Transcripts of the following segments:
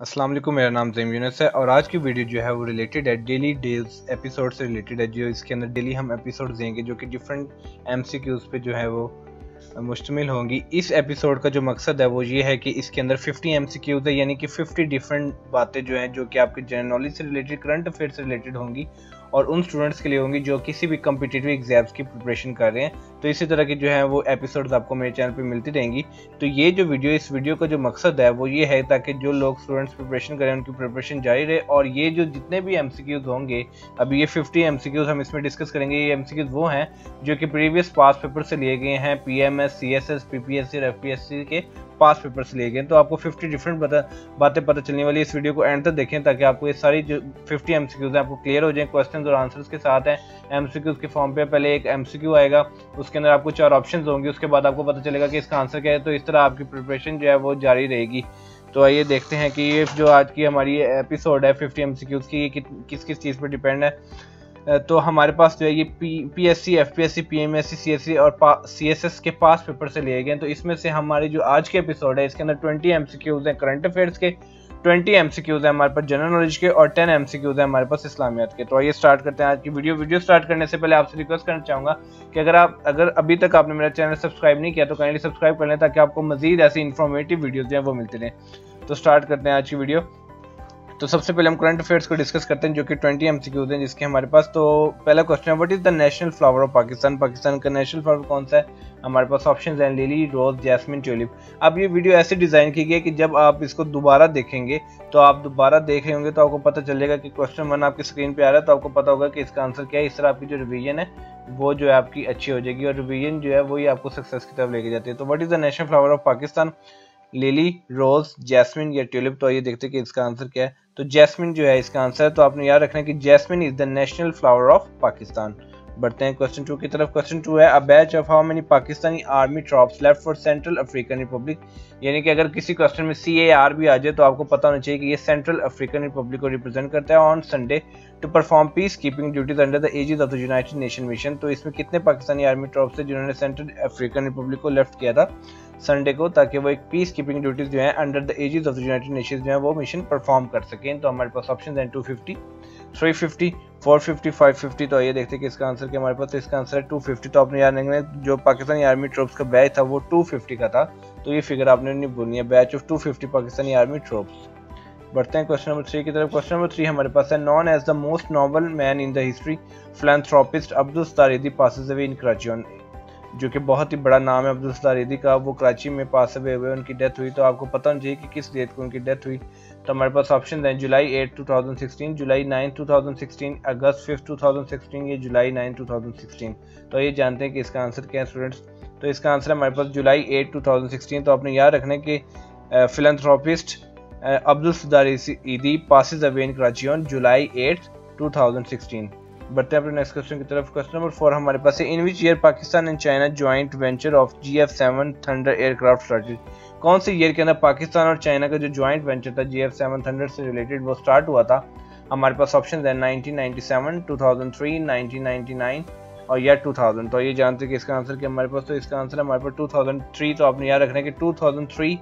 अस्सलाम वालेकुम, मेरा नाम ज़ैम यूनुस है और आज की वीडियो जो है वो रिलेटेड है डेली डेल्स एपिसोड से रिलेटेड है। जो इसके अंदर डेली हम एपिसोड देंगे जो कि डिफरेंट एमसीक्यूज़ पे जो है वो मुश्तमिल होंगी। इस एपिसोड का जो मकसद है वो ये है कि इसके अंदर 50 एमसीक्यूज़ है, यानी कि 50 डिफरेंट बातें जो हैं जो कि आपके जनरल नॉलेज से रिलेटेड, करंट अफेयर से रिलेटेड होंगी और उन स्टूडेंट्स के लिए होंगी जो किसी भी कम्पिटिटिव एग्जाम्स की प्रिपरेशन कर रहे हैं। तो इसी तरह की जो है वो एपिसोड्स आपको मेरे चैनल पे मिलती रहेंगी। तो ये जो वीडियो, इस वीडियो का जो मकसद है वो ये है ताकि जो लोग स्टूडेंट्स प्रिपरेशन करें उनकी प्रिपरेशन जारी रहे। और ये जो जितने भी एमसीक्यूज़ होंगे, अभी ये 50 एमसीक्यूज़ हम इसमें डिस्कस करेंगे। ये एमसीक्यूज़ वो हैं जो कि प्रीवियस पास पेपर से लिए गए हैं, पीएमएस, सीएसएस, पीपीएससी और एफपीएससी के पास पेपर से लिए गए। तो आपको 50 डिफरेंट बातें पता चलने वाली। इस वीडियो को एंड तक देखें ताकि आपको ये सारी जो 50 एमसीक्यूज़ हैं आपको क्लियर हो जाए। क्वेश्चंस और आंसर्स के साथ हैं एमसीक्यूज़ के फॉर्म पे। पहले एक एमसीक्यू आएगा, उसके अंदर आपको 4 ऑप्शंस होंगे, उसके बाद आपको पता चलेगा कि इसका आंसर क्या है। तो इस तरह आपकी प्रिपरेशन जो है वो जारी रहेगी। तो आइए देखते हैं कि ये जो आज की हमारी एपिसोड है 50 एमसीक्यूज़ की, ये किस किस चीज़ पर डिपेंड है। तो हमारे पास जो है ये पीएससी, एफपीएससी, पीएमएससी, सीएससी और सीएसएस के पास पेपर से लिए गए। तो इसमें से हमारी जो आज के एपिसोड है इसके अंदर 20 एमसीक्यूज़ हैं करंट अफेयर्स के, 20 एमसीक्यूज़ हैं हमारे पास जनरल नॉलेज के और 10 एमसीक्यूज़ हैं हमारे पास इस्लामियात के। तो आइए स्टार्ट करते हैं आज की वीडियो स्टार्ट करने से पहले आपसे रिक्वेस्ट करना चाहूँगा कि अगर अभी तक आपने मेरा चैनल सब्सक्राइब नहीं किया तो काइंडली सब्सक्राइब कर लें ताकि आपको मजीद ऐसी इन्फॉर्मेटिव वीडियोज़ जो हैं वो मिलती रहें। तो स्टार्ट करते हैं आज की वीडियो। तो सबसे पहले हम करंट अफेयर्स को डिस्कस करते हैं जो कि 20 एमसीक्यूज़ हैं जिसके हमारे पास। तो पहला क्वेश्चन है, what is the national flower of Pakistan? Pakistan का नेशनल फ्लावर कौन सा है? हमारे पास ऑप्शंस हैं लिली, रोज, जैस्मिन, ट्यूलिप। अब ये वीडियो ऐसे डिज़ाइन की गई है कि जब आप इसको दोबारा देखेंगे तो आप दोबारा देख रहे होंगे तो आपको पता चलेगा कि क्वेश्चन 1 आपकी स्क्रीन पे आ रहा है तो आपको पता होगा कि इसका आंसर क्या है। इस तरह आपकी जो रिवीजन है वो जो है आपकी अच्छी हो जाएगी और रिवीजन जो है वही आपको सक्सेस की तरफ लेके जाती है। तो what is the national flower of Pakistan? Lily, rose, jasmine या ट्यूलिप? तो आइए देखते हैं कि इसका आंसर क्या है। तो जैस्मिन जो है इसका आंसर है। तो आपने याद रखना है कि jasmine is the national flower of Pakistan. बढ़ते हैं क्वेश्चन 2 की तरफ। क्वेश्चन 2 है, a batch of how many Pakistani army troops left for Central African Republic? यानी कि अगर किसी क्वेश्चन में CAR भी आ जाए तो आपको पता होना चाहिए कि ये सेंट्रल अफ्रीकन रिपब्लिक को रिप्रेजेंट करता है on Sunday to perform peacekeeping duties under the aegis of the United Nation mission. तो इसमें कितने पाकिस्तानी आर्मी ट्रॉप्स थे जिन्होंने सेंट्रल अफ्रीकन रिपब्लिक को लेफ्ट किया था संडे को, ताकि वो एक पीस कीपिंग ड्यूटीज जो है under the aegis of the United Nations जो है वो मिशन परफॉर्म कर सकें? तो हमारे पास ऑप्शन हैं 250, 350, 450, 550। तो आइए देखते हैं कि इसका आंसर क्या हमारे पास। तो इसका आंसर है 250। तो आपने याद रखना जो पाकिस्तानी आर्मी ट्रूप्स का बैच था वो 250 का था, तो ये फिगर आपने नहीं भूलनी है, batch of 250 Pakistani army troops. बढ़ते हैं क्वेश्चन नंबर 3 की तरफ। क्वेश्चन नंबर 3 हमारे पास है, known as the most noble man in the history philanthropist Abdul Sattar Edhi passes away in Karachi. जो कि बहुत ही बड़ा नाम है अब्दुल सत्तार ईदी का, वो कराची में पास अवे हुए, उनकी डेथ हुई। तो आपको पता होना चाहिए कि किस डेट को उनकी डेथ हुई। तो हमारे पास ऑप्शन हैं जुलाई 8, 2016, जुलाई 9, 2016, अगस्त 5, 2016 या जुलाई 9, 2016। तो ये जानते हैं कि इसका आंसर क्या है स्टूडेंट्स। तो इसका आंसर है हमारे पास जुलाई 8, 2016। तो आपने याद रखना है कि philanthropist Abdul Sattar Edhi passes away in Karachi on July 8, 2016। बढ़ते हैं अपने नेक्स्ट क्वेश्चन की तरफ। क्वेश्चन नंबर 4 हमारे पास है, in which year Pakistan and China joint venture of GF7 thunder aircraft started? कौन से ईयर के अंदर पाकिस्तान और चाइना का जो ज्वाइंट वेंचर था GF7 थंडर से रिलेटेड वो स्टार्ट हुआ था? हमारे पास ऑप्शन है 1997, 2003, 1999 और या 2000। तो ये जानते हैं कि इसका आंसर क्या हमारे पास। तो इसका आंसर है हमारे पास 2003। तो आपने याद रखना है कि 2003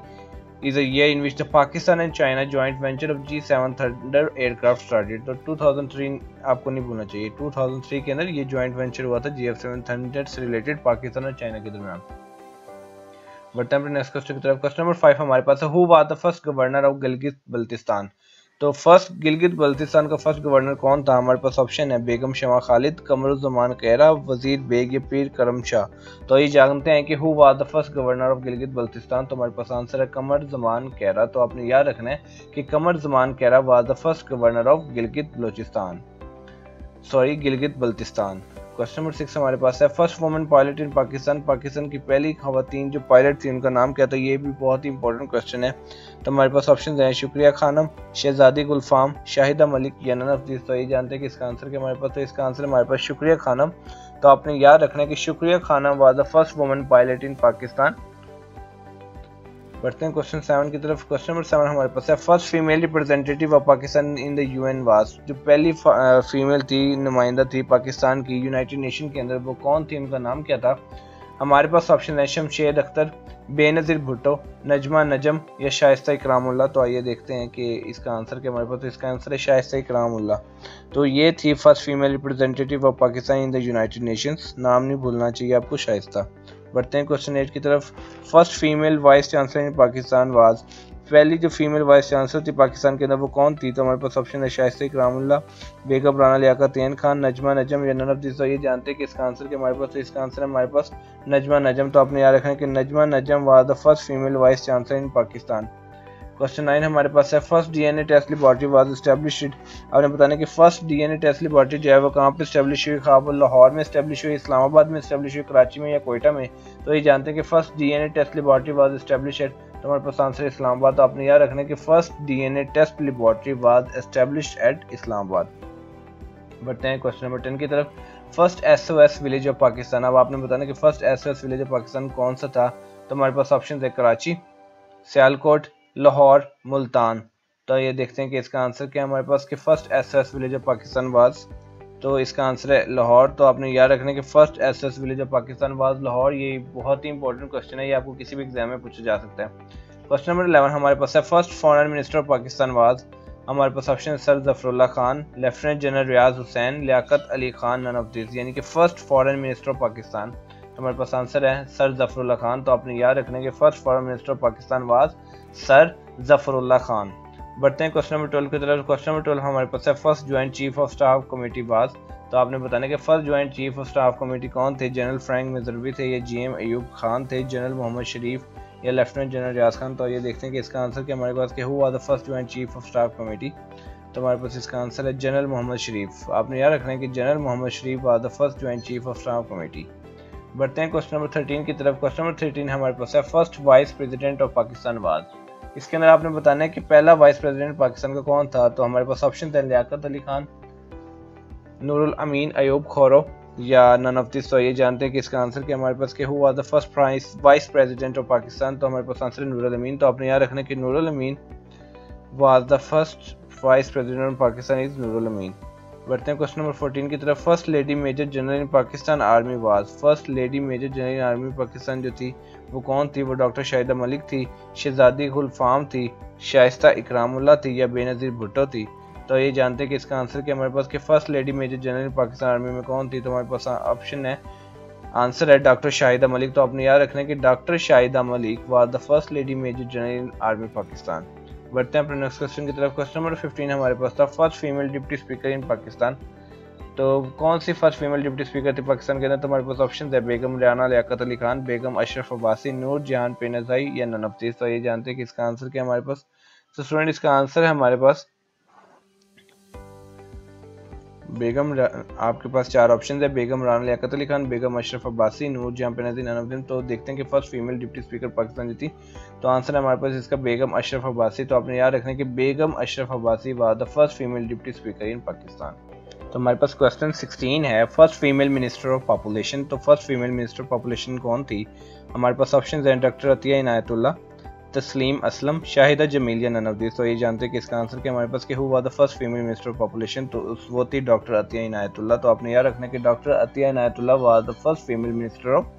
is a year in which the Pakistan and China joint venture of G7 Thunder aircraft started। तो 2003 आपको नहीं भूलना चाहिए, 2003 के अंदर ये ज्वाइंट वेंचर हुआ था GF7 थंडर से रिलेटेड पाकिस्तान और चाइना के दरमियान। बढ़ते हैं नेक्स्ट क्वेश्चन की तरफ। क्वेश्चन नंबर 5 हमारे पास है, who was the first governor of Gilgit Baltistan? तो फर्स्ट गिलगित बल्तिस्तान का फर्स्ट गवर्नर कौन था? हमारे पास ऑप्शन है बेगम शमा खालिद, कमरुज़्ज़मान कैरा, वजीर बेग या पीर करम शाह। तो ये जानते हैं कि who was the first governor of Gilgit Baltistan. तो हमारे पास आंसर है कमरुज़्ज़मान कैरा। तो आपने याद रखना है कि Qamaruzzaman Kaira was the first governor of Gilgit Baltistan. Question number 6 हमारे पास है, first women pilot in Pakistan? Pakistan की पहली खवातीन जो पायलट थी उनका नाम क्या था? ये भी बहुत ही इंपॉर्टेंट क्वेश्चन है। तो हमारे पास ऑप्शन हैं शुक्रिया खानम, शहजादी गुलफाम, शाहिदा मलिक या नन ऑफ दिस। तो ये जानते हैं कि इसका आंसर क्या हमारे पास। तो इसका आंसर हमारे पास शुक्रिया खानम। तो आपने याद रखना है कि Shukria Khanum was the first women pilot in Pakistan. बढ़ते हैं क्वेश्चन 7 की तरफ। क्वेश्चन नंबर 7 हमारे पास है, first female representative of Pakistan in the UN was? जो पहली फीमेल थी, नुमाइंदा थी पाकिस्तान की यूनाइटेड नेशन के अंदर, वो कौन थी, उनका नाम क्या था? हमारे पास ऑप्शन है शमशेद अख्तर, बेनज़ीर भुट्टो, नजमा नजम या शाइस्ता इकरामुल्लाह। तो आइए देखते हैं कि इसका आंसर क्या हमारे पास। तो इसका आंसर है शाइस्ता इकरामुल्लाह। तो ये थी first female representative of Pakistan in the United Nations. नाम नहीं भूलना चाहिए आपको, शाइस्ता। बढ़ते हैं क्वेश्चन 8 की तरफ। First female vice chancellor in Pakistan was. पहली जो फीमेल वाइस चांसलर थी पाकिस्तान के अंदर वो कौन थी? तो हमारे पास ऑप्शन है शाइस्ता इकरामुल्लाह, बेगम राना लियाकत खान, नजमा नजम या नन ऑफ दिस। तो ये जानते हैं कि इसका आंसर क्या हमारे पास। तो इसका आंसर है हमारे पास नजमा नजम। तो आपने याद रखना है कि Najma Najam was the first female vice chancellor in Pakistan. Question 9 हमारे पास है first DNA test laboratory was established. आपने बताना कि फर्स्ट डीएनए टेस्ट लेबोरेटरी जो है वो कहाँ पे एस्टैब्लिश हुई? खाब लाहौर में एस्टैब्लिश हुई, इस्लामाबाद में एस्टैब्लिश हुई, कराची में या कोयटा में? तो ये जानते हैं कि first DNA test laboratory was established. तो हमारे पास आंसर इस्लामाबाद। तो आपने याद रखना है कि first DNA test laboratory was established at Islamabad. बढ़ते हैं क्वेश्चन नंबर 10 की तरफ। First SOS village of Pakistan. अब आपने बताना कि first SOS village of Pakistan कौन सा था? तो हमारे पास ऑप्शन है कराची, सियालकोट, लाहौर, मुल्तान। तो ये देखते हैं कि इसका आंसर क्या है हमारे पास कि first SOS village of Pakistan was. तो इसका आंसर है लाहौर। तो आपने याद रखना है कि first SOS village of Pakistan was Lahore. ये बहुत ही इंपॉर्टेंट क्वेश्चन है, ये आपको किसी भी एग्जाम में पूछा जा सकता है। क्वेश्चन नंबर 11 हमारे पास है first foreign minister of Pakistan was. हमारे पास ऑप्शन है sir Zafarullah Khan, lieutenant general Riaz Hussain, Liaquat Ali Khan, none of this. यानी कि first foreign minister of Pakistan. तो हमारे पास आंसर है सर जफरुल्लाह खान। तो आपने याद रखना है कि first foreign minister of Pakistan was sir Zafarullah Khan. बढ़ते हैं क्वेश्चन नंबर 12 की तरफ। क्वेश्चन नंबर 12 हमारे पास है first joint chief of staff committee was. तो आपने बताना कि first joint chief of staff committee कौन थे? जनरल फ्रैंक मेजरवी थे या जीएम अयूब खान थे, जनरल मोहम्मद शरीफ या लेफ्टिनेंट जनरल रियाज खान? तो ये देखते हैं कि इसका आंसर क्या हमारे पास कि who was the first joint chief of staff committee. तो हमारे पास इसका आंसर है जनरल मोहम्मद शरीफ। आपने याद रखना है कि general Mohammad Sharif was the first joint chief of staff committee. बढ़ते हैं क्वेश्चन नंबर 13 की तरफ। क्वेश्चन नंबर 13 हमारे पास है first vice president of Pakistan was. इसके अंदर आपने बताना है कि पहला वाइस प्रेसिडेंट पाकिस्तान का कौन था? तो हमारे पास ऑप्शन थे लियाकत अली खान, नूरुल अमीन अयूब खोरो या नन ऑफ दिस। तो ये जानते हैं कि इसका आंसर क्या हमारे पास कि who was the first vice president of Pakistan. तो हमारे पास आंसर है नूरुल अमीन। तो आपने याद रखना है कि Nurul Amin was the first vice president of Pakistan is Nurul Amin. बढ़ते हैं क्वेश्चन नंबर 14 की तरफ। First lady major general in Pakistan army was. First lady major general in army Pakistan जो थी वो कौन थी? वो डॉक्टर शाहिदा मलिक थी, शहजादी गुलफाम थी, शाइस्ता इकरामुल्लाह थी या बेनज़ीर भुट्टो थी? तो ये जानते हैं कि इसका आंसर क्या हमारे पास कि first lady major general in Pakistan army में कौन थी? तो हमारे पास ऑप्शन है आंसर है डॉक्टर शाहिदा मलिक। तो आपने याद रखना है कि doctor Shahida Malik was the first lady major general in army Pakistan. बढ़ते हैं अपने नेक्स्ट क्वेश्चन की तरफ। क्वेश्चन नंबर 15 हमारे पास था first female deputy speaker in Pakistan. तो कौन सी फर्स्ट फीमेल डिप्टी स्पीकर थी पाकिस्तान के अंदर? तो हमारे पास ऑप्शन है बेगम राना लियाकत अली खान, बेगम अशरफ अब्बासी, नूर जहान पेनाज़ाई या नन ऑफ दिस। तो ये जानते हैं कि इसका आंसर क्या हमारे पास। तो स्टूडेंट इसका आंसर है हमारे पास बेगम। आपके पास चार ऑप्शन है बेगम राना लियाकत अली खान, बेगम अशरफ अब्बासी, नूर जहां पेनाज़ी, नन ऑफ देम। तो देखते हैं कि first female deputy speaker Pakistan जो थी तो आंसर है हमारे पास इसका बेगम अशरफ अब्बासी। तो आपने याद रखना है कि Begum Ashraf Abbasi was the first female deputy speaker in Pakistan. तो हमारे पास क्वेश्चन 16 है first female minister of population. तो first female minister of population कौन थी? हमारे पास ऑप्शन है डॉक्टर अतिया इनायतुल्लाह, तस्लीम असलम, शाहिदा जमील या नन ऑफ दिस। तो ये जानते हैं कि इसका आंसर क्या हमारे पास कि who was the first female minister of population. तो वो थी डॉक्टर अतिया इनायतुल्लाह। तो आपने याद रखना है कि doctor Atiya Inayatullah was the first female minister of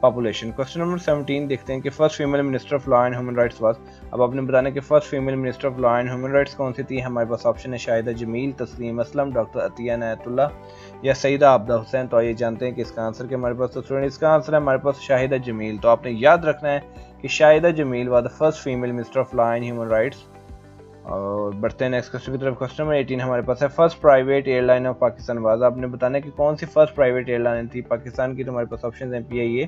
population. Question number 17 देखते हैं कि first female minister of law and human rights was. अब आपने बताना कि first female minister of law and human rights कौन सी थी? हमारे पास ऑप्शन है शाहिदा जमील, तस्लीम असलम, डॉक्टर अतिया इनायतुल्लाह या सईदा आबदा हुसैन। तो ये जानते हैं कि इसका आंसर क्या हमारे पास। तो स्टूडेंट इसका आंसर है हमारे पास शाहिदा जमील। तो आपने याद रखना है कि Shahida Jamil was the first female minister of law and human rights. और बढ़ते हैं नेक्स्ट क्वेश्चन की तरफ। क्वेश्चन नंबर 18 हमारे पास है first private airline of Pakistan was. आपने बताना है कि कौन सी फर्स्ट प्राइवेट एयरलाइन थी पाकिस्तान की। तो हमारे पास ऑप्शन है PIA,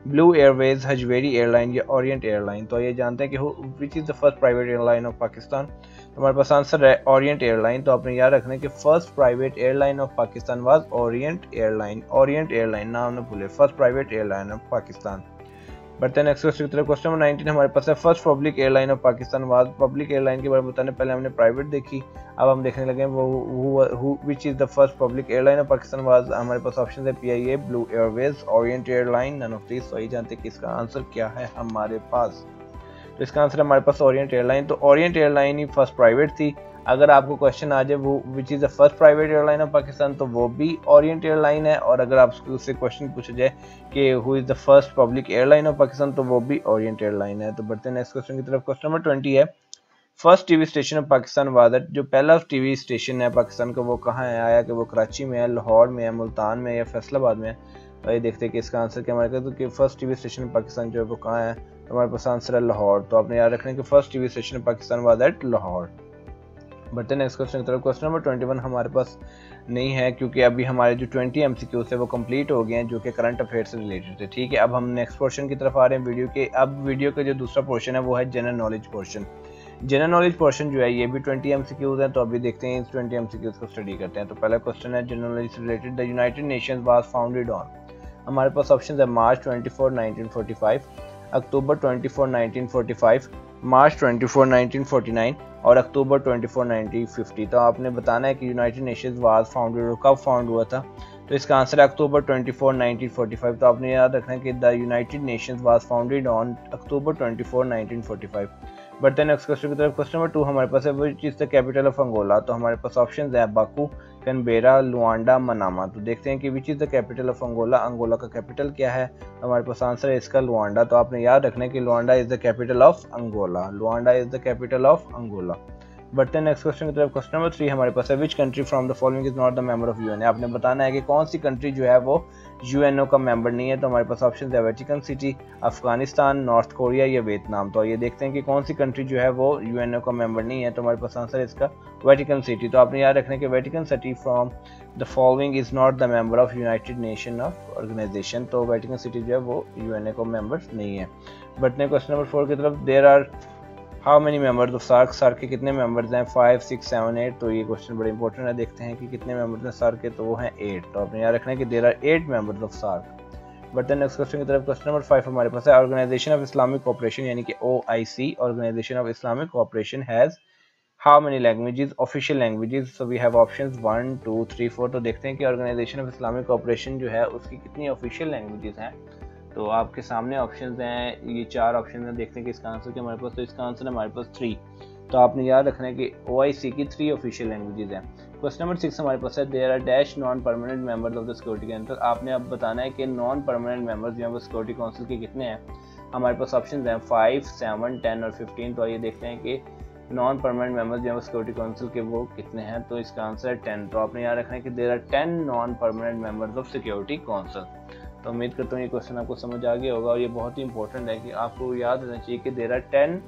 Blue Airways, Hajvery airline या ओरिएंट एयरलाइन। तो ये जानते हैं कि which is the first private airline of Pakistan. तो हमारे पास आंसर है ओरिएंट एयरलाइन। तो आपने याद रखना है कि first private airline of Pakistan was Orient airline. Orient airline नाम न भूले, first private airline of Pakistan. बढ़ते हैं नेक्स्ट क्वेश्चन की तरफ। क्वेश्चन नंबर 19 हमारे पास है first public airline of Pakistan was. Public airline के बारे में बताने पहले हमने प्राइवेट देखी, अब हम देखने लगे वो which is the first public airline of Pakistan was. हमारे पास ऑप्शन है PIA, Blue Airways, Orient Airline, none of this. तो ये जानते हैं कि इसका आंसर क्या है हमारे पास। तो इसका आंसर हमारे पास ओरिएंट एयरलाइन। तो ओरिएंट एयरलाइन ही फर्स्ट प्राइवेट थी। अगर आपको क्वेश्चन आ जाए वो which is the first private airline of Pakistan, तो वो भी ओरिएंट एयरलाइन है। और अगर आपसे क्वेश्चन पूछा जाए कि who is the first public airline of Pakistan, तो वो भी ओरिएंट एयरलाइन है। तो बढ़ते हैं नेक्स्ट क्वेश्चन की तरफ। क्वेश्चन नंबर 20 है, first TV station of Pakistan was that, जो पहला टीवी स्टेशन है पाकिस्तान का वो कहाँ है, आया कि वो कराची में है, लाहौर में है, मुल्तान में है या फैसलाबाद में है। तो ये देखते हैं कि इसका आंसर क्या हमारे, तो कि फर्स्ट टीवी स्टेशन पाकिस्तान जो है वो कहाँ है, तो हमारे पास आंसर है लाहौर। तो आपने याद रखना है कि first TV station Pakistan was that Lahore. बढ़ते हैं नेक्स्ट क्वेश्चन की तरफ। क्वेश्चन नंबर 21 हमारे पास नहीं है क्योंकि अभी हमारे जो 20 MCQs है वो कंप्लीट हो गए हैं जो कि करंट अफेयर से रिलेटेड है। ठीक है, अब हम नेक्स्ट पोर्शन की तरफ आ रहे हैं वीडियो के। अब वीडियो का जो दूसरा पोर्शन है वो है general knowledge portion. General knowledge portion जो है ये भी 20 MCQs है। तो अभी देखते हैं इस 20 MCQs को स्टडी करते हैं। तो पहला क्वेश्चन है general knowledge related, the United Nations was founded on. हमारे पास ऑप्शन है मार्च 24 1945, अक्टूबर 24 1945, मार्च 24 1949 और अक्टूबर 24 1950। तो आपने बताना है कि यूनाइटेड नेशंस वाज फाउंडेड कब फाउंड हुआ था। तो इसका आंसर है अक्टूबर 24 1945। तो आपने याद रखना है कि the United Nations was founded on October 24 1945। बढ़ते हैं नेक्स्ट क्वेश्चन की तरफ। क्वेश्चन नंबर 2 हमारे पास है which is the capital of Angola. तो हमारे पास ऑप्शंस है बाकू, कैनबेरा, लुआंडा, मनामा। तो देखते हैं कि which is the capital of Angola, Angola का कैपिटल क्या है। तो हमारे पास आंसर है इसका लुआंडा। तो आपने याद रखना है कि Luanda is the capital of Angola, Luanda is the capital of Angola. बढ़ते हैं नेक्स्ट क्वेश्चन की तरफ। क्वेश्चन नंबर 3 हमारे पास है which country from the following is not the member of UNA. आपने बताना है कि कौन सी कंट्री जो है वो यूएनओ का मेंबर नहीं है। तो हमारे पास ऑप्शन है Vatican city, Afghanistan, north Korea या वियतनाम। तो ये देखते हैं कि कौन सी कंट्री जो है वो यूएनओ का मेंबर नहीं है। तो हमारे पास आंसर है इसका वेटिकन सिटी। तो आपने याद रखना है कि Vatican City from the following is not the member of United Nation of organisation. तो वेटिकन सिटी जो है वो यूएनए को मेंबर नहीं है। बढ़ते हैं क्वेश्चन नंबर 4 की तरफ। There are how many members of SAARC, SAARC के कितने मेंबर्स हैं, 5 6 7 8। तो ये क्वेश्चन बड़ा इंपॉर्टेंट है। देखते हैं कि कितने मेंबर्स हैं सार्क के, तो वो हैं 8। तो आपने याद रखना है कि there are 8 members of SAARC. बढ़ते हैं नेक्स्ट क्वेश्चन की तरफ। क्वेश्चन नंबर 5 हमारे पास है ऑर्गेनाइजेशन ऑफ इस्लामिक कोऑपरेशन यानी कि OIC, organisation of Islamic cooperation has how many languages, official languages. So we have options 1 2 3 4। तो देखते हैं कि ऑर्गेनाइजेशन ऑफ इस्लामिक कोऑपरेशन जो है उसकी कितनी ऑफिशियल लैंग्वेजेस हैं। तो आपके सामने ऑप्शंस हैं, ये 4 ऑप्शन हैं। देखते हैं कि इसका आंसर क्या हमारे पास। तो इसका आंसर है हमारे पास 3। तो आपने याद रखना है कि OIC की 3 ऑफिशियल लैंग्वेजेस हैं। क्वेश्चन नंबर 6 हमारे पास है there are dash non permanent members of the security council. आपने अब बताना है कि नॉन परमानेंट मेंबर्स जो है वो सिक्योरिटी काउंसिल के कितने हैं। हमारे पास ऑप्शन हैं 5 7 10 और 15। तो आइए देखते हैं कि नॉन परमानेंट मेंबर्स जो है सिक्योरिटी काउंसिल के वो कितने हैं। तो इसका आंसर है 10। तो आपने याद रखना है कि there are 10 non permanent members of security council. तो उम्मीद करता हूँ ये क्वेश्चन आपको समझ आ गया होगा और ये बहुत ही इंपॉर्टेंट है कि आपको याद रहना चाहिए कि there are 10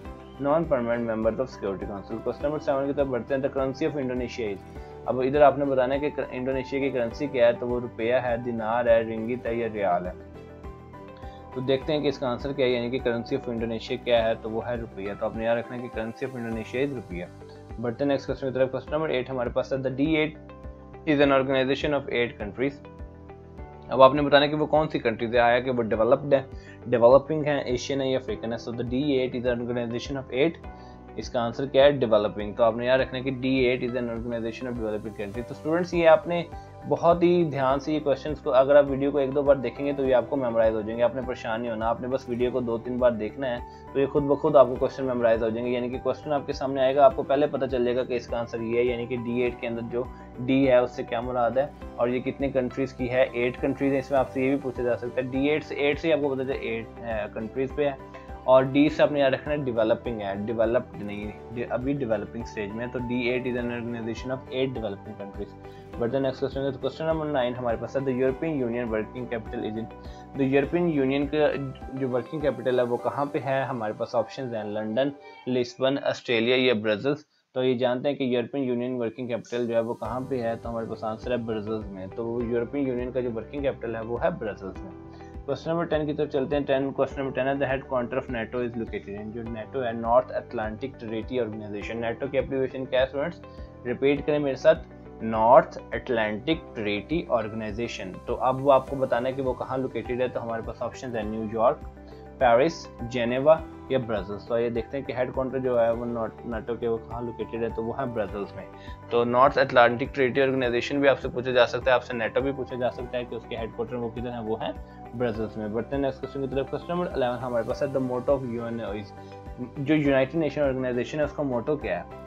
non permanent members of security council. Question number 7 की तरफ बढ़ते हैं। The currency of Indonesia is. अब इधर आपने बताना है कि इंडोनेशिया की करेंसी क्या है। तो वो रुपया है, दिनार है, रिंगिट है या रियाल है। तो देखते हैं कि इसका आंसर क्या है, यानी कि करेंसी ऑफ इंडोनेशिया क्या है। तो वो है रुपया। तो आपने याद रखना है कि करेंसी ऑफ इंडोनेशिया इज रुपया। बढ़ते हैं नेक्स्ट क्वेश्चन की तरफ। क्वेश्चन नंबर 8 हमारे पास है the D8 is an organisation of 8 countries. अब आपने बताना है कि वो कौन सी कंट्रीज है, आया कि वो डेवलप्ड है, डेवलपिंग है, एशियन है या अफ्रीकन है। So the D8 is an organisation of 8। इसका आंसर क्या है, डेवलपिंग। तो आपने याद रखना है कि D8 is an organisation of developing country. तो स्टूडेंट्स ये आपने बहुत ही ध्यान से ये क्वेश्चंस को, अगर आप वीडियो को 1-2 बार देखेंगे तो ये आपको मेमोराइज हो जाएंगे। आपने परेशान नहीं होना, आपने बस वीडियो को 2-3 बार देखना है तो ये खुद ब खुद आपको क्वेश्चन मेमोराइज हो जाएंगे। यानी कि क्वेश्चन आपके सामने आएगा, आपको पहले पता चल जाएगा कि इसका आंसर ये है, यानी कि D8 के अंदर जो D है उससे क्या मुराद है और ये कितनी कंट्रीज की है। 8 कंट्रीज है। इसमें आपसे ये भी पूछा जा सकता है। D8 से आपको पता चले 8 कंट्रीज पे है और D से आपने याद रखना है डेवलपिंग है, डेवलप्ड नहीं, अभी डेवलपिंग स्टेज में। तो D8 is an organisation of 8 developing countries. But the next question है क्वेश्चन नंबर 9 हमारे पास है the European Union working capital is in. The European Union का जो वर्किंग कैपिटल है वो कहाँ पे है। हमारे पास ऑप्शंस हैं लंदन, लिस्बन, ऑस्ट्रेलिया या ब्रसेल्स। तो ये जानते हैं कि यूरोपियन यूनियन वर्किंग कैपिटल जो है वो कहाँ पे है। तो हमारे पास आंसर है ब्रसेल्स में। तो यूरोपियन यूनियन का जो वर्किंग कैपिटल है वो है ब्रसेल्स में। क्वेश्चन नंबर 10 की तरफ चलते हैं। क्वेश्चन नंबर 10 है the headquarter of NATO is located in. जो NATO है North Atlantic Treaty Organisation. NATO की एब्रिविएशन क्या है स्टूडेंट्स, रिपीट करें मेरे साथ, नॉर्थ अटलांटिक ट्रीटी ऑर्गेनाइजेशन। तो अब वो आपको बताना है कि वो कहाँ लोकेटेड है। तो हमारे पास ऑप्शन है न्यूयॉर्क, पेरिस, जेनेवा या ब्रसेल्स। तो ये देखते हैं कि हेडक्वार्टर जो है वो नाटो के वो कहाँ लोकेटेड है। तो वो है ब्रसेल्स में। तो नॉर्थ अटलांटिक ट्रीटी ऑर्गेनाइजेशन भी आपसे पूछा जा सकता है, आपसे NATO भी पूछा जा सकता है कि उसके हेडक्वार्टर वो किधर है, वो है ब्रसेल्स में। बढ़ते हैं नेक्स्ट क्वेश्चन की तरफ। क्वेश्चन नंबर 11 हमारे पास है the motto of UNO is. जो यूनाइटेड नेशन ऑर्गेनाइजेशन है उसका मोटो क्या है।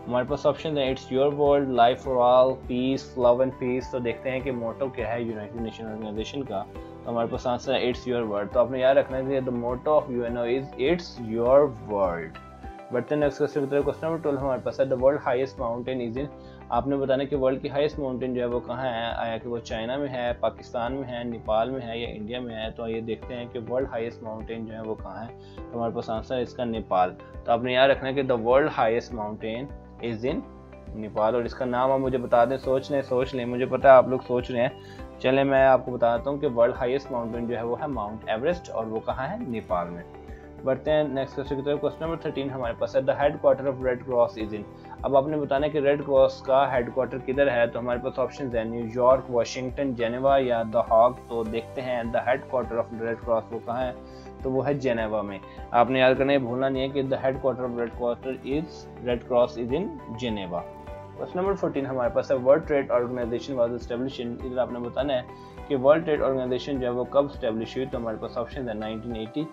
हमारे पास ऑप्शन है it's your world, life for all, peace, love and peace. तो देखते हैं कि मोटो क्या है यूनाइटेड नेशन ऑर्गेनाइजेशन का। तो हमारे पास आंसर है इट्स योर वर्ल्ड। तो आपने याद रखना है the motto of UNO is it's your world. बढ़ते हैं नेक्स्ट क्वेश्चन की तरफ। क्वेश्चन नंबर 12 हमारे पास है the world highest mountain is in. आपने बताना कि वर्ल्ड की हाईएस्ट माउंटेन जो है वो कहाँ है, आया कि वो चाइना में है, पाकिस्तान में है, नेपाल में है या इंडिया में है। तो आइए देखते हैं कि वर्ल्ड हाईएस्ट माउंटेन जो है वो कहाँ है। तो हमारे पास आंसर है इसका नेपाल। तो आपने याद रखना है कि the world highest mountain is in Nepal. और इसका नाम आप मुझे बता दें, सोच लें, मुझे पता है आप लोग सोच रहे हैं। चले मैं आपको बताता हूँ कि वर्ल्ड हाईएस्ट माउंटेन जो है वो है माउंट एवरेस्ट और वो कहाँ है, नेपाल में। बढ़ते हैं नेक्स्ट क्वेश्चन की तरफ। क्वेश्चन नंबर 13 हमारे पास है the headquarter of Red Cross is इन। अब आपने बताना है कि रेड क्रॉस का हेडक्वार्टर किधर है। तो हमारे पास ऑप्शन है न्यूयॉर्क, वाशिंगटन, जेनेवा या द हाग। तो देखते हैं the headquarter of Red cross वो कहाँ है। तो वो है जेनेवा में। आपने याद करना है, भूलना नहीं है कि the headquarter of Red Cross is in Geneva. Question number 14 हमारे पास है World Trade Organisation was established in. इधर आपने बताना है कि वर्ल्ड ट्रेड ऑर्गेनाइजेशन जो है वो कब एस्टैब्लिश हुई। तो हमारे पास ऑप्शन है 1980,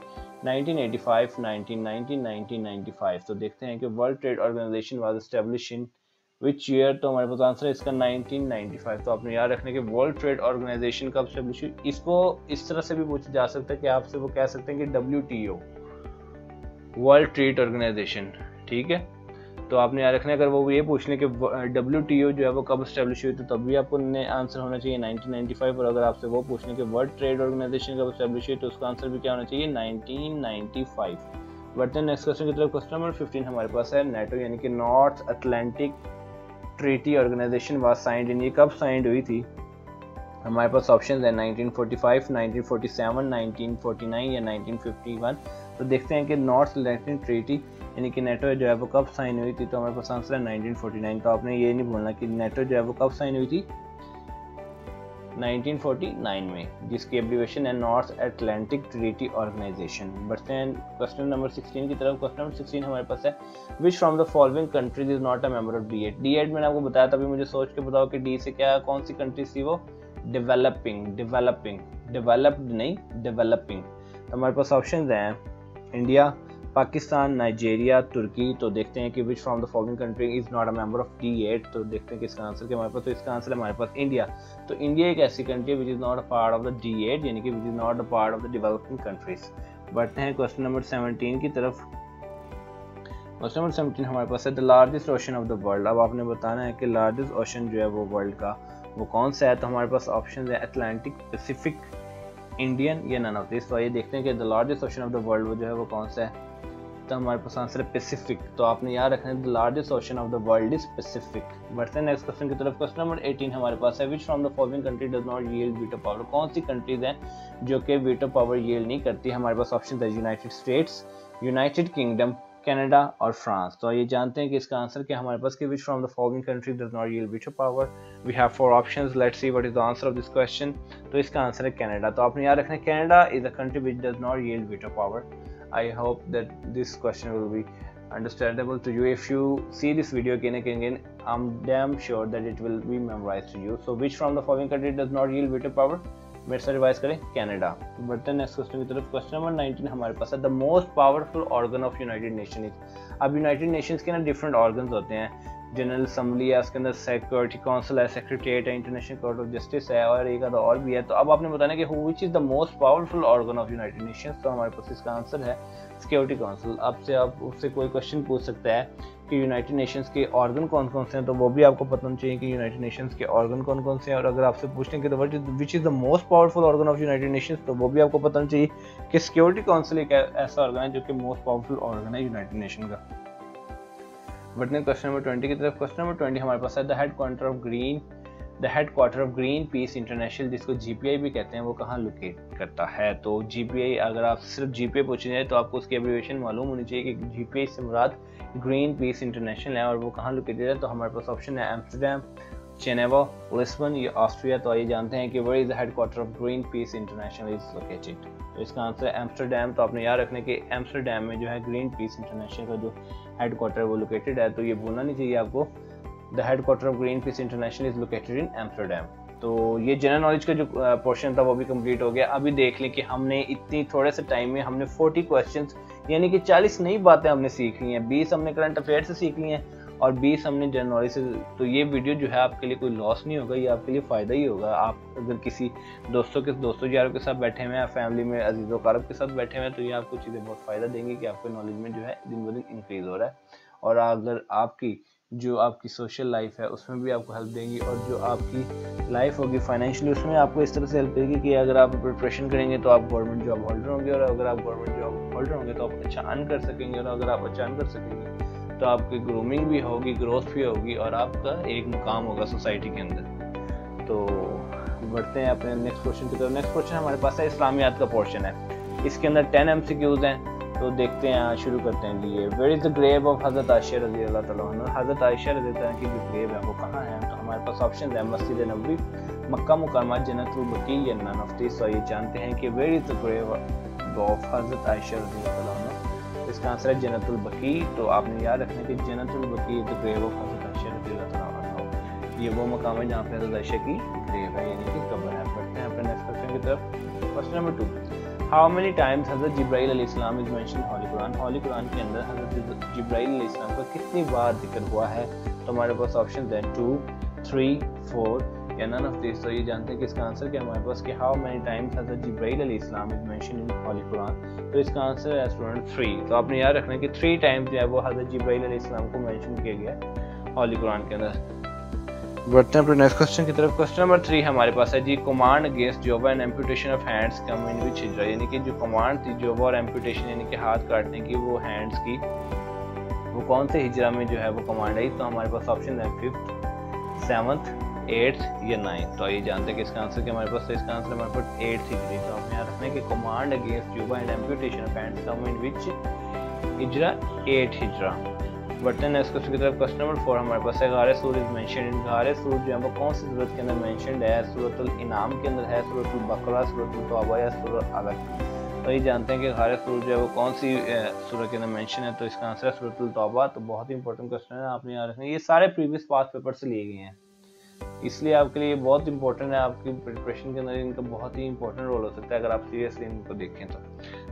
1985, 1990, 1995। तो देखते हैं कि World Trade Organisation was establish in which year. तो हमारे पास आंसर है इसका 1995। तो आपने याद रखना कि वर्ल्ड ट्रेड ऑर्गेनाइजेशन कब एस्टैब्लिश हुई। इसको इस तरह से भी पूछा जा सकता है कि आपसे वो कह सकते हैं कि WTO, वर्ल्ड ट्रेड ऑर्गेनाइजेशन, ठीक है। तो आपने याद रखना अगर वो ये पूछ लें कि WTO जो है वो कब एस्टैब्लिश हुई, तो तब भी आपको आंसर होना चाहिए 1995। और अगर आपसे वो पूछ लें कि वर्ल्ड ट्रेड ऑर्गेनाइजेशन कब एस्टैब्लिश हुई, तो उसका आंसर भी क्या होना चाहिए, 1995। बढ़ते हैं नेक्स्ट क्वेश्चन की तरफ। क्वेश्चन नंबर 15 हमारे पास है नेटो यानी कि North Atlantic Treaty Organisation was signed in. ये कब साइंड हुई थी। हमारे पास ऑप्शन है 1945, 1947, 1949 या 1951। तो देखते हैं कि नॉर्थ अटलांटिक ट्रीटी यानी कि नेटो जो है वो कब साइन हुई थी। तो हमारे पास आंसर है 1949। तो आपने ये नहीं भूलना कि नेटो जो है वो कब साइन हुई थी, 1949 में, जिसकी एब्रिविएशन है नॉर्थ अटलांटिक ट्रीटी ऑर्गेनाइजेशन। बढ़ते हैं क्वेश्चन नंबर 16 की तरफ। क्वेश्चन नंबर 16 हमारे पास है विच from the following countries is not a member of D8। D8 मैंने आपको बताया, तभी मुझे सोच के बताओ कि डी से क्या कौन सी कंट्रीज थी वो, डेवलप्ड नहीं डेवलपिंग। तो हमारे पास ऑप्शन हैं इंडिया, पाकिस्तान, नाइजीरिया, तुर्की। तो देखते हैं कि which from the following country is not a member of D8। तो देखते हैं कि इसका आंसर क्या हमारे पास। तो इसका आंसर है हमारे पास इंडिया। तो इंडिया एक ऐसी country which is not a part of the D8 यानी कि which is not a part of the developing countries. बढ़ते हैं क्वेश्चन नंबर 17 की तरफ। क्वेश्चन नंबर 17 हमारे पास है the largest ocean of the world. अब आपने बताना है कि लार्जेस्ट ओशन जो है वो वर्ल्ड का वो कौन सा है। तो हमारे पास ऑप्शन है अटलांटिक, पैसिफिक, इंडियन या नन ऑफ दिस। तो आइए देखते हैं कि the largest ocean of the world वो जो है वो कौन सा है। तो हमारे पास आंसर है पैसिफिक। तो आपने याद रखना है the largest ocean of the world is Pacific. बढ़ते हैं नेक्स्ट क्वेश्चन की तरफ। क्वेश्चन नंबर 18 हमारे पास है विच from the following country does not yield veto power. कौन सी कंट्रीज हैं जो कि वीटो पावर यील्ड नहीं करती। हमारे पास ऑप्शन है United states, United kingdom, Canada और फ्रांस। तो ये जानते हैं कि इसका आंसर क्या हमारे पास कि which from the following country does not yield veto power. We have 4 options, let's see what is the answer of this question. तो इसका आंसर है कनाडा। तो आपने याद रखना है Canada is a country which does not yield veto power. I hope that this question will be understandable to you. If you see this video again and again, I'm damn sure that it will be memorized to you. So which from the following country does not yield veto power? मेरे से revise करें, Canada. बढ़ते हैं next question की तरफ। Question number 19 हमारे पास है the most powerful organ of United nation is. अब यूनाइटेड नेशंस के ना डिफरेंट ऑर्गन्स होते हैं। जनरल असेंबली है, उसके अंदर सिक्योरिटी काउंसिल है, सेक्रेटरीट है, इंटरनेशनल कोर्ट ऑफ जस्टिस है और एक आधा और भी है। तो अब आपने बताना कि which is the most powerful organ of United Nations. तो हमारे पास इसका आंसर है सिक्योरिटी काउंसिल। आपसे आप उससे कोई क्वेश्चन पूछ सकता है कि यूनाइटेड नेशंस के ऑर्गन कौन कौन से हैं, तो वो भी आपको पता होना चाहिए कि यूनाइटेड नेशंस के ऑर्गन कौन कौन से हैं। और अगर आपसे पूछने के तो विच is the most powerful organ of United Nations, तो वो भी आपको पता होना चाहिए कि सिक्योरिटी काउंसिल एक ऐसा ऑर्गन है जो कि मोस्ट पावरफुल ऑर्गन है यूनाइटेड नेशन का। बढ़ते हैं क्वेश्चन नंबर 20 की तरफ। क्वेश्चन नंबर 20 हमारे पास है the headquarter of Greenpeace international, जिसको GPI भी कहते हैं, वो कहाँ लोकेट करता है। तो GPI, अगर आप सिर्फ GPI पूछेंगे तो आपको उसकी एब्रिविएशन मालूम होनी चाहिए कि GPI से मुराद ग्रीन पीस इंटरनेशनल है और वो कहाँ लोकेटेड है। तो हमारे पास ऑप्शन है एम्स्टर्डम, जेनेवा, लिस्बन या ऑस्ट्रिया। तो आइए जानते हैं कि where is the headquarter of Greenpeace International is located. तो इसका आंसर है एम्स्टर्डम। तो आपने याद रखना कि एम्स्टर्डम में जो है ग्रीन पीस इंटरनेशनल का जो हेडक्वार्टर है वो लोकेटेड है। तो ये भूलना नहीं चाहिए आपको, the headquarter of Greenpeace International is located in Amsterdam. तो ये जनरल नॉलेज का जो पोर्शन था वो भी कंप्लीट हो गया। अभी देख लें कि हमने इतनी थोड़े से टाइम में हमने 40 क्वेश्चंस यानी कि 40 नई बातें हमने सीख ली हैं। 20 हमने करंट अफेयर से सीख ली हैं और 20 हमने जनरल नॉलेज से। तो ये वीडियो जो है आपके लिए कोई लॉस नहीं होगा, ये आपके लिए फ़ायदा ही होगा। आप अगर किसी दोस्तों यारों के साथ बैठे हुए हैं, फैमिली में अजीज़ वकारब के साथ बैठे हुए हैं, तो ये आपको चीज़ें बहुत फ़ायदा देंगी कि आपके नॉलेज में जो है दिन ब दिन इंक्रीज़ हो रहा है। और अगर आपकी सोशल लाइफ है उसमें भी आपको हेल्प देंगी, और जो आपकी लाइफ होगी फाइनेंशियली उसमें आपको इस तरह से हेल्प करेगी कि अगर आप प्रिपरेशन करेंगे तो आप गवर्नमेंट जॉब होल्डर होंगे, और अगर आप गवर्नमेंट जॉब होल्डर होंगे तो आप अच्छा अर्न कर सकेंगे, और अगर आप अच्छा अर्न कर सकेंगे तो आपकी ग्रूमिंग भी होगी, ग्रोथ भी होगी, और आपका एक मुकाम होगा सोसाइटी के अंदर। तो बढ़ते हैं अपने नेक्स्ट क्वेश्चन की तरफ। नेक्स्ट क्वेश्चन हमारे पास है इस्लामियात का पोर्शन है, इसके अंदर 10 MCQs हैं। तो देखते हैं, शुरू करते हैं जी। ये where is the grave of Hazrat Ayesha रज़ी अल्लाह तआला अन्हा, हज़रत आयशा रज़ी अल्लाह तआला की जो ग्रेव है वो कहाँ है? तो हमारे पास ऑप्शन है मस्जिद नबवी, मक्का मुकर्रमा, जन्नतुल बकी या नफ्तीस। तो ये जानते हैं कि where is the grave of Hazrat Ayesha रज़ी अल्लाह तआला अन्हा, इसका आंसर है जन्नतुल बकी। तो आपने याद रखना कि जन्नतुल बकी is the grave of Hazrat Ayesha रज़ी अल्लाह तआला अन्हा, ये वो मकाम है जहाँ पे हज़रत आयशा की ग्रेव है, यानी कि कब्र है। बढ़ते हैं अपने नेक्स्ट क्वेश्चन की तरफ। Question number 2, How many times हज़रत जिब्राइल अलैहिस्सलाम is mentioned होली कुरान? होली कुरान के अंदर हज़रत जिब्राइल अलैहिस्सलाम का कितनी बार जिक्र हुआ है? तो हमारे पास ऑप्शन है 2, 3, 4 या none of these। तो ये जानते हैं कि इसका आंसर क्या है हमारे पास कि how many times हज़रत जिब्राइल अलैहिस्सलाम is mentioned in Holi Quran? तो इसका आंसर है स्टूडेंट 3। तो आपने याद रखना है कि 3 टाइम्स जो है वो हज़रत जिब्राइल अलैहिस्सलाम को मेंशन किया गया है होली कुरान के अंदर। बढ़ते हैं अपने नेक्स्ट क्वेश्चन की तरफ। क्वेश्चन नंबर 3 हमारे पास है जी, कमांड अगेंस्ट जोबा and amputation of hands come in which हिजरा, यानी कि जो कमांड थी जोबा और एम्पुटेशन यानी कि हाथ काटने की, वो हैंड्स की, वो कौन से हिजरा में जो है वो कमांड आई? तो हमारे पास ऑप्शन है 5th, 7th, 8th या 9th। तो ये जानते हैं कि इसका आंसर क्या हमारे पास? तो इसका आंसर हमारे पास 8th हिजरी। तो आपने याद रखना है कि कमांड अगेंस्ट जोबा and amputation of hands come in which हिजरा, 8th हिजरा। बढ़ते हैं नेक्स्ट क्वेश्चन की तरफ। क्वेश्चन नंबर 4 हमारे पास है गारे सूर इज मेंशन इन, गारे सूर जो है वो कौन सी सूरत के अंदर मेंशनड है? सूरतुल इनाम के अंदर है, सूरतुल बकरा, सूरतुल तौबा या सूरत अलग। तो ये जानते हैं कि गारे सूर जो है वो कौन सी सूरत के अंदर मेंशन है? तो इसका आंसर है सूरतुल तौबा। तो बहुत ही इंपॉर्टेंट क्वेश्चन है, आपने याद रखना है। ये सारे प्रीवियस पास पेपर से लिए गए हैं, इसलिए आपके लिए बहुत इंपॉर्टेंट है, आपकी प्रिपरेशन के अंदर इनका बहुत ही इंपॉर्टेंट रोल हो सकता है अगर आप सीरियसली इनको देखें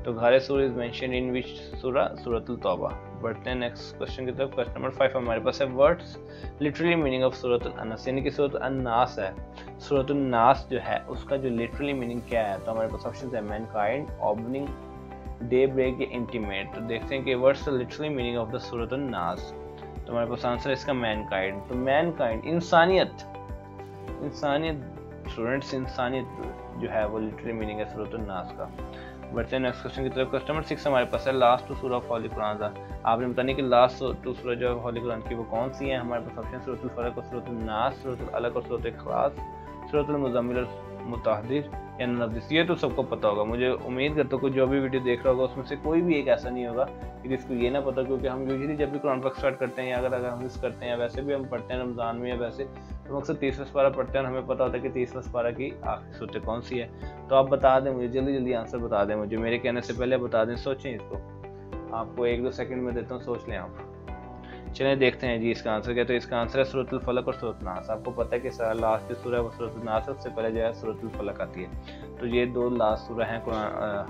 तो गारे सूर इज मेंशन इन विच सूरा? सूरतुल तौबा। बढ़ते हैं नेक्स्ट क्वेश्चन की तरफ। क्वेश्चन नंबर 5 हमारे पास है वर्ड्स लिटरली मीनिंग ऑफ सूरतुल अन्नास, यानी कि सूरतुल अन्नास है, सूरतुल नास जो है उसका जो लिटरली मीनिंग क्या है? तो हमारे पास ऑप्शन है मैनकाइंड, ओपनिंग, डे ब्रेक या इंटीमेट। तो देखते हैं कि words literally meaning of the सूरतुल नास। तो हमारे पास आंसर है इसका मैनकाइंड। तो मैनकाइंड इंसानियत, स्टूडेंट्स इंसानियत जो है वो लिटरली मीनिंग है सूरतुल नास का। बढ़ते हैं नेक्स्ट क्वेश्चन की तरफ। क्वेश्चन नंबर 6 हमारे पास है लास्ट 2 सूरा ऑफ होली कुरान था। आपने बतानी कि लास्ट 2 सूरा जो है होली कुरान की वो कौन सी है? हमारे पास ऑप्शन सूरतुल फलक और सूरतुल नास, सूरतुल अलक और सूरतुल इखलास, सूरतुल मुज़म्मिल और मुताहदिर या नन ऑफ दिस। ये तो सबको पता होगा, मुझे उम्मीद करता हूँ कि जो भी वीडियो देख रहा होगा उसमें से कोई भी एक ऐसा नहीं होगा कि जिसको ये ना पता, क्योंकि हम यूजुअली जब भी कुरान पाक स्टार्ट करते हैं या अगर हम मिस करते हैं, वैसे भी हम पढ़ते हैं रमज़ान में या वैसे तो अक्सर 30वां पारा पढ़ते हैं और हमें पता होता है कि 30वां पारा की आखिरी सूरत कौन सी है। तो आप बता दें मुझे, जल्दी आंसर बता दें मुझे, मेरे कहने से पहले बता दें, सोचें इसको, आपको 1-2 सेकंड में देता हूँ, सोच लें आप। चलिए देखते हैं जी इसका आंसर क्या। तो इसका आंसर है सूरतुल फलक और सूरतुल नास। आपको पता है कि लास्ट जो सूरह है वो सूरतुल नास है, उससे पहले जो है सूरतुल फलक आती है। तो ये 2 लास्ट सूरह हैं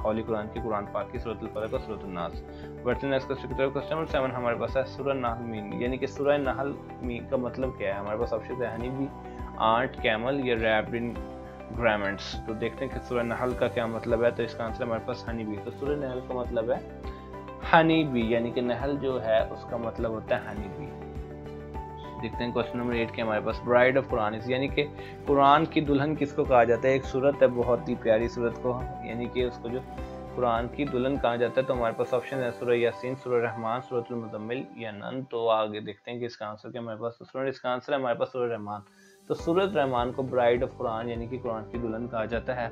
होली कुरान की, कुरान पाक की, सूरतुल फलक और सूरतुल नास। बढ़ते हैं नेक्स्ट क्वेश्चन की तरफ। क्वेश्चन नंबर 7 हमारे पास है सूरह नहल मीन, यानी कि सूरह नहल मीन का मतलब क्या है? हमारे पास ऑप्शन है हनी बी, आंट, कैमल या रैप्ड इन ग्रामेंट्स। तो देखते हैं कि सूरह नहल का क्या मतलब है। तो इसका आंसर हमारे पास हनी बी। तो सूरह नहल का मतलब है हनी बी, यानी कि नहल जो है उसका मतलब होता है हनी बी। देखते हैं क्वेश्चन नंबर 8 के हमारे पास ब्राइड ऑफ कुरान, यानी कि कुरान की दुल्हन किसको कहा जाता है? एक सूरत है बहुत ही प्यारी सूरत को, यानी कि उसको जो कुरान की दुल्हन कहा जाता है। तो हमारे पास ऑप्शन है सूरह यासीन, सूरह रहमान, सूरतुल मुज़म्मिल या नन। तो आगे देखते हैं कि इसका आंसर क्या हमारे पास। तो स्टूडेंट इसका आंसर है हमारे पास सूरह रहमान। तो सूरत रहमान को ब्राइड ऑफ कुरान यानी कि कुरान की दुल्हन कहा जाता है,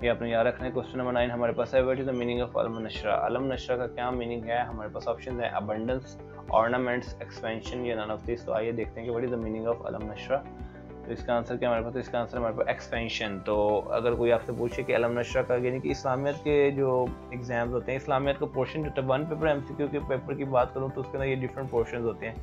ये आपने याद रखना है। क्वेश्चन नंबर 9 हमारे पास है what is the meaning of अलम नशरा। अलम नशरा का क्या मीनिंग है? हमारे पास ऑप्शन है अबंडेंस, ऑर्नामेंट्स, एक्सपेंशन या नन ऑफ दिस। तो आइए देखते हैं कि what is the meaning of अलम नशरा। तो इसका आंसर क्या हमारे पास? इसका आंसर हमारे पास एक्सपेंशन। तो अगर कोई आपसे पूछे कि अलम नशरा का यानी कि इस्लामियत के जो एग्जाम्स होते हैं, इस्लामियत का पोर्शन जो होता है 1 पेपर MCQ के पेपर की बात करूँ तो उसके अंदर ये डिफरेंट पोर्शन होते हैं,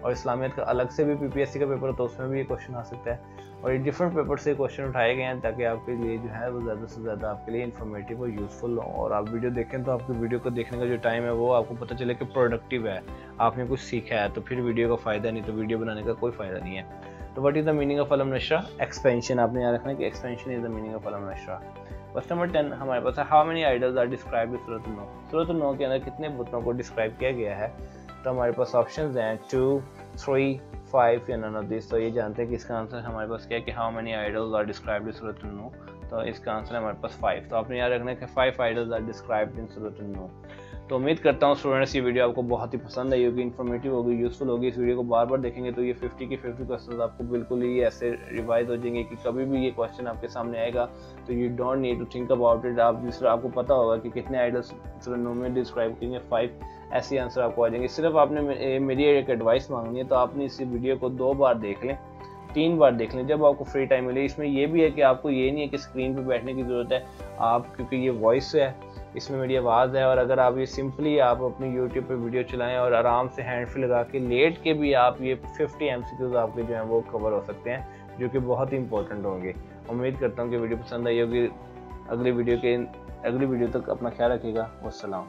और इस्लामियत का अलग से भी पीपीएससी का पेपर होता है, उसमें भी ये क्वेश्चन आ सकता है। और ये डिफरेंट पेपर से क्वेश्चन उठाए गए हैं ताकि आपके लिए जो है वो ज़्यादा से ज़्यादा आपके लिए इन्फॉर्मेटिव और यूज़फुल हो, और आप वीडियो देखें तो आपकी वीडियो को देखने का जो टाइम है वो आपको पता चले कि प्रोडक्टिव है, आपने कुछ सीखा है, तो फिर वीडियो का फ़ायदा नहीं, तो वीडियो बनाने का कोई फ़ायदा नहीं है। तो what is the meaning of अलम नशरा? एक्सपेंशन। आपने याद रखना कि expansion is the meaning of अलम नशरा। क्वेश्चन नंबर 10 हमारे पास है, how many idols are described in सूरत नूह? सूरत नूह के अंदर कितने बुतों को डिस्क्राइब किया गया है? तो हमारे पास ऑप्शंस हैं 2, 3, 5 या नन ऑफ दिस। तो ये जानते हैं कि इसका आंसर हमारे पास क्या है कि how many idols are described in सूरत नूह, तो इसका आंसर है हमारे पास 5। तो आपने याद रखना है कि 5 आइडल्स आर डिस्क्राइब्ड इन सूरत नूह। तो उम्मीद करता हूँ स्टूडेंट्स ये वीडियो आपको बहुत ही पसंद आई होगी, इन्फॉर्मेटिव होगी, यूज़फुल होगी। इस वीडियो को बार बार देखेंगे तो ये 50 के 50 क्वेश्चन आपको बिल्कुल ही ऐसे रिवाइज हो जाएंगे कि कभी भी ये क्वेश्चन आपके सामने आएगा तो you don't need to think about it. आप जिस तरह आपको पता होगा कि कितने आइडल्स में डिस्क्राइब करेंगे, 5 ऐसे आंसर आपको आ जाएंगे। सिर्फ आपने मेरी एक एडवाइस मांगनी है, तो आपने इस वीडियो को 2 बार देख लें, 3 बार देख लें, जब आपको फ्री टाइम मिले। इसमें ये भी है कि आपको ये नहीं है कि स्क्रीन पे बैठने की ज़रूरत है, आप क्योंकि ये वॉइस है, इसमें मेरी आवाज़ है, और अगर आप ये सिंपली आप अपनी यूट्यूब पे वीडियो चलाएं और आराम से हैंड फ्री लगा के लेट के भी आप ये 50 MCQs आपके जो हैं वो कवर हो सकते हैं, जो कि बहुत ही इंपॉर्टेंट होंगे। उम्मीद करता हूँ कि वीडियो पसंद आई होगी। अगली वीडियो तक अपना ख्याल रखिएगा। वस्सलाम।